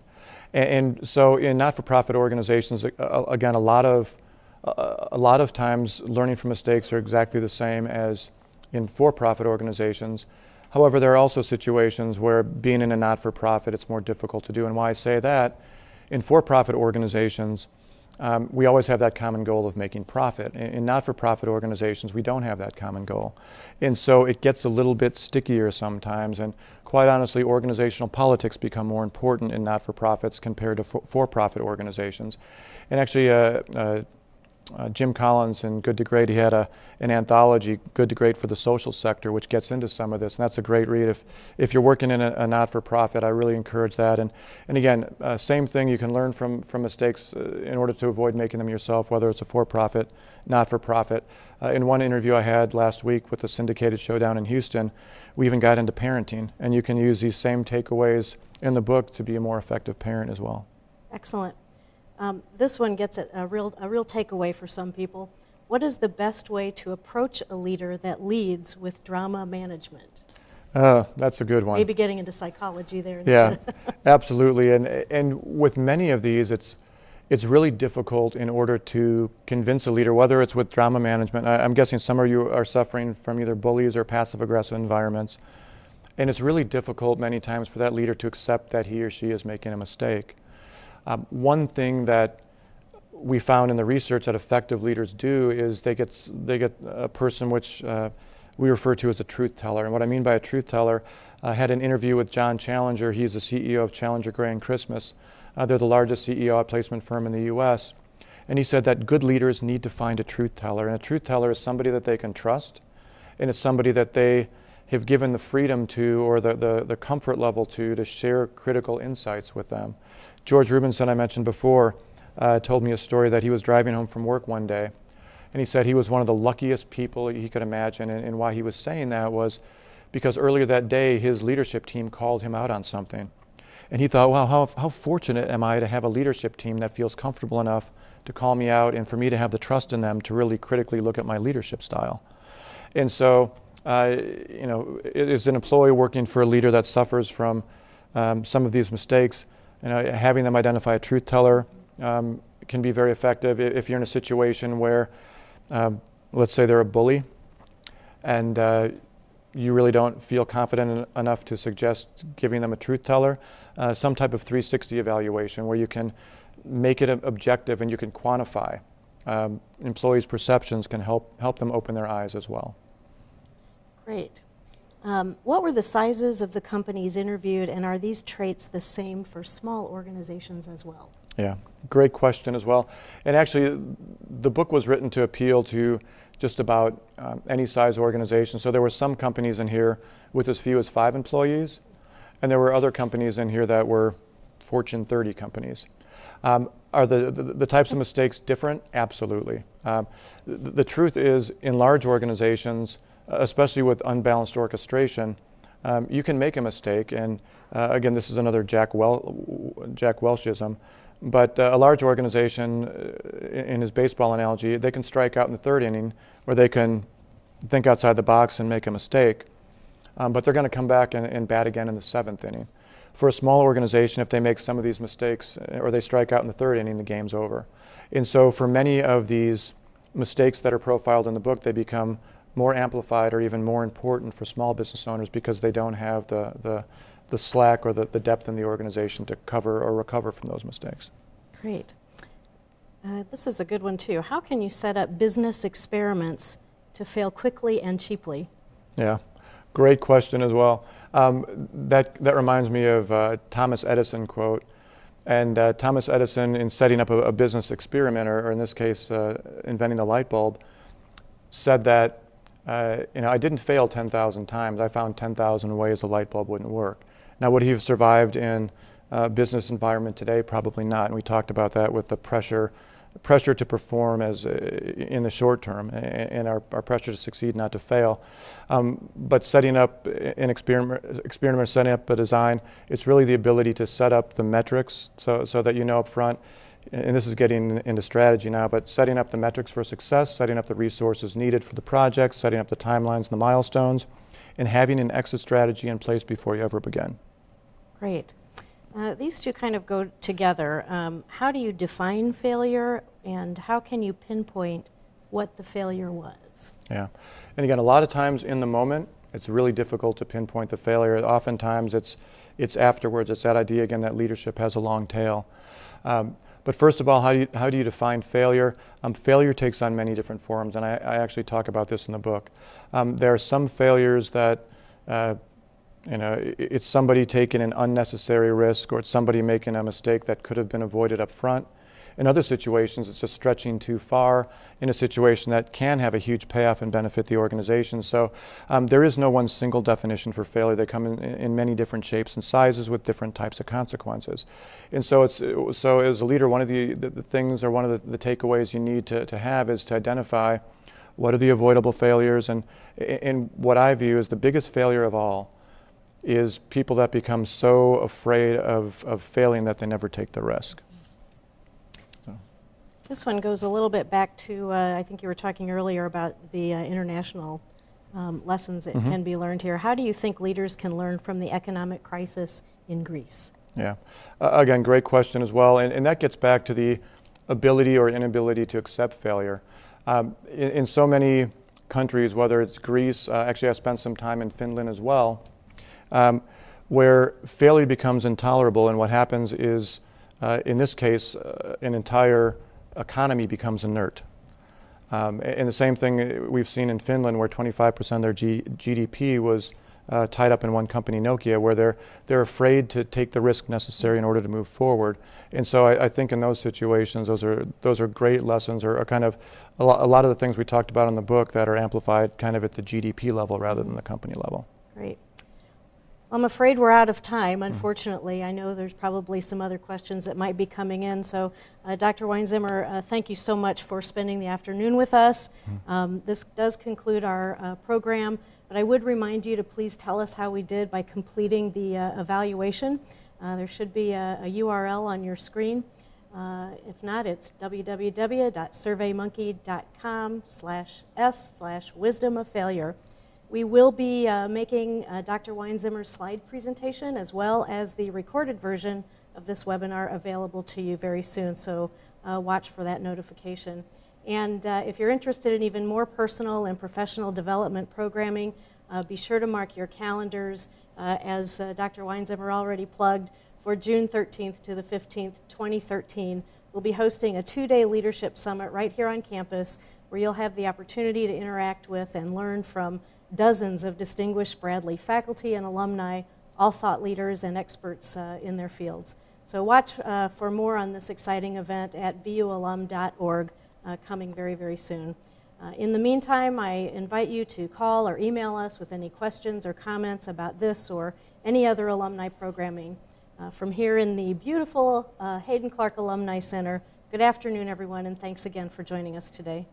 And so in not-for-profit organizations, again, a lot of times learning from mistakes are exactly the same as in for-profit organizations. However, there are also situations where being in a not-for-profit, it's more difficult to do. And why I say that, in for-profit organizations, we always have that common goal of making profit. In not-for-profit organizations, we don't have that common goal. And so it gets a little bit stickier sometimes, and quite honestly, organizational politics become more important in not-for-profits compared to for-profit organizations. And actually, Jim Collins in Good to Great, he had an anthology, Good to Great for the Social Sector, which gets into some of this, and that's a great read. If you're working in a not-for-profit, I really encourage that. And again, same thing, you can learn from mistakes in order to avoid making them yourself, whether it's a for-profit, not-for-profit. In one interview I had last week with the syndicated show down in Houston, we even got into parenting, and you can use these same takeaways in the book to be a more effective parent as well. Excellent. This one gets a real takeaway for some people. What is the best way to approach a leader that leads with drama management? That's a good one. Maybe getting into psychology there. Yeah, absolutely. And with many of these, it's really difficult in order to convince a leader, whether it's with drama management. I'm guessing some of you are suffering from either bullies or passive-aggressive environments. And it's really difficult many times for that leader to accept that he or she is making a mistake. One thing that we found in the research that effective leaders do is they get a person which we refer to as a truth teller. And what I mean by a truth teller, I had an interview with John Challenger. He's the CEO of Challenger Gray and Christmas. They're the largest CEO outplacement firm in the U.S. And he said that good leaders need to find a truth teller. And a truth teller is somebody that they can trust, and it's somebody that they have given the freedom to, or the comfort level to share critical insights with them. George Rubinson, I mentioned before, told me a story that he was driving home from work one day, and he said he was one of the luckiest people he could imagine, and why he was saying that was because earlier that day his leadership team called him out on something. And he thought, wow, how fortunate am I to have a leadership team that feels comfortable enough to call me out and for me to have the trust in them to really critically look at my leadership style. And so, as an employee working for a leader that suffers from some of these mistakes, having them identify a truth teller can be very effective. If you're in a situation where, let's say they're a bully, and you really don't feel confident enough to suggest giving them a truth teller, some type of 360 evaluation where you can make it objective and you can quantify. Employees' perceptions can help them open their eyes as well. Great. What were the sizes of the companies interviewed, and are these traits the same for small organizations as well? Yeah, great question as well. And actually, the book was written to appeal to just about any size organization. So there were some companies in here with as few as 5 employees, and there were other companies in here that were Fortune 30 companies. Are the types of mistakes different? Absolutely. The truth is, in large organizations, especially with unbalanced orchestration, you can make a mistake. And again, this is another Jack Welchism. But a large organization, in his baseball analogy, they can strike out in the 3rd inning, or they can think outside the box and make a mistake. But they're going to come back and bat again in the 7th inning. For a small organization, if they make some of these mistakes or they strike out in the 3rd inning, the game's over. And so for many of these mistakes that are profiled in the book, they become more amplified or even more important for small business owners because they don't have the slack or the depth in the organization to cover or recover from those mistakes. Great. This is a good one too. How can you set up business experiments to fail quickly and cheaply? Yeah, great question as well. That reminds me of Thomas Edison quote. And Thomas Edison, in setting up a business experiment, or in this case, inventing the light bulb, said that, I didn't fail 10,000 times. I found 10,000 ways the light bulb wouldn't work. Now, would he have survived in a business environment today? Probably not. And we talked about that with the pressure to perform as in the short term, and our pressure to succeed, not to fail. But setting up an experiment, setting up a design, it's really the ability to set up the metrics so that you know up front, and this is getting into strategy now, but setting up the metrics for success, setting up the resources needed for the project, setting up the timelines and the milestones, and having an exit strategy in place before you ever begin. Great. These two kind of go together. How do you define failure, and how can you pinpoint what the failure was? Yeah. And again, a lot of times in the moment, it's really difficult to pinpoint the failure. Oftentimes it's afterwards. It's that idea again that leadership has a long tail. But first of all, how do you define failure? Failure takes on many different forms, and I actually talk about this in the book. There are some failures that it's somebody taking an unnecessary risk, or it's somebody making a mistake that could have been avoided up front. In other situations, it's just stretching too far in a situation that can have a huge payoff and benefit the organization. So there is no one single definition for failure. They come in many different shapes and sizes with different types of consequences. And so as a leader, one of the things, or one of the takeaways you need to have is to identify what are the avoidable failures. And what I view as the biggest failure of all is people that become so afraid of failing that they never take the risk. This one goes a little bit back to, I think you were talking earlier about the international lessons that can be learned here. How do you think leaders can learn from the economic crisis in Greece? Yeah, again, great question as well. And that gets back to the ability or inability to accept failure. In so many countries, whether it's Greece, actually I spent some time in Finland as well, where failure becomes intolerable, and what happens is, in this case, an entire economy becomes inert. And the same thing we've seen in Finland, where 25% of their GDP was tied up in one company, Nokia, where they're afraid to take the risk necessary in order to move forward. And so I think in those situations, those are great lessons, or kind of a lot of the things we talked about in the book that are amplified kind of at the GDP level rather than the company level. Great. I'm afraid we're out of time, unfortunately. I know there's probably some other questions that might be coming in. So, Dr. Weinzimmer, thank you so much for spending the afternoon with us. This does conclude our program, but I would remind you to please tell us how we did by completing the evaluation. There should be a URL on your screen. If not, it's www.surveymonkey.com/s/wisdom of failure. We will be making Dr. Weinzimmer's slide presentation as well as the recorded version of this webinar available to you very soon, so watch for that notification. And if you're interested in even more personal and professional development programming, be sure to mark your calendars, as Dr. Weinzimmer already plugged, for June 13th to the 15th, 2013. We'll be hosting a 2-day leadership summit right here on campus, where you'll have the opportunity to interact with and learn from dozens of distinguished Bradley faculty and alumni, all thought leaders and experts in their fields. So watch for more on this exciting event at bualum.org coming very, very soon. In the meantime, I invite you to call or email us with any questions or comments about this or any other alumni programming. From here in the beautiful Hayden Clark Alumni Center, good afternoon, everyone, and thanks again for joining us today.